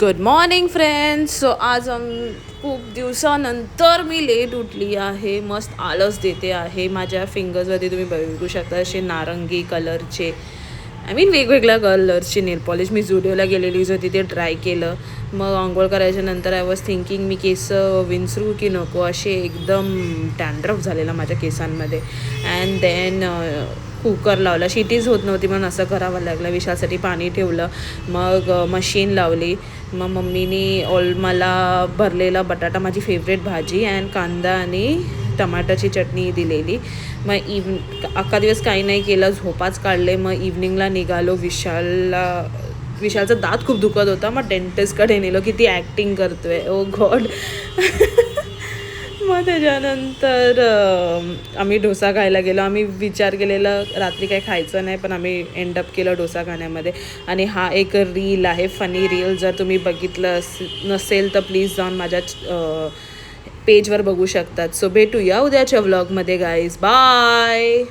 Good morning friends. So आज खूप दिवसानंतर मी लेट उठली आहे. मस्त आलस देते आहे. माझ्या फिंगर्सवरती तुम्ही बघू शकता असे नारंगी कलरचे वेगवेगळ्या कलर्सचे नेल पॉलिश. मी झुडिओला गेलेलीच होती, ते ट्राय केलं. मग आंघोळ करायच्या नंतर आय वॉज थिंकिंग मी केस विंचरू की नको. असे एकदम डॅन्ड्रफ झालेला माझ्या केसांमध्ये. अँड देन कुकर लावला. शिटीच होत नव्हती म्हणून असं करावं लागलं. विशालसाठी पाणी ठेवलं, मग मशीन लावली. मग मम्मीनी मला भरलेला बटाटा, माझी फेवरेट भाजी, अँड कांदा आणि टमाटाची चटणी दिलेली. मग अख्खा दिवस काही नाही केलं, झोपाच काढले. मग इव्हनिंगला निघालो. विशालचा दात खूप दुखत होता, मग डेंटिस्टकडे नेलो. किती ॲक्टिंग करतोय, ओ गॉड. मग त्याच्यानंतर आम्ही डोसा खायला गेलो. आम्ही विचार केलेला रात्री काही खायचं नाही, पण आम्ही एंडअप केलं डोसा खाण्यामध्ये. आणि हा एक रील आहे, फनी रील. जर तुम्ही बघितलं नसेल तर प्लीज जाऊन माझ्या पेजवर बघू शकतात. सो भेटूया उद्याच्या व्लॉगमध्ये गाईज. बाय.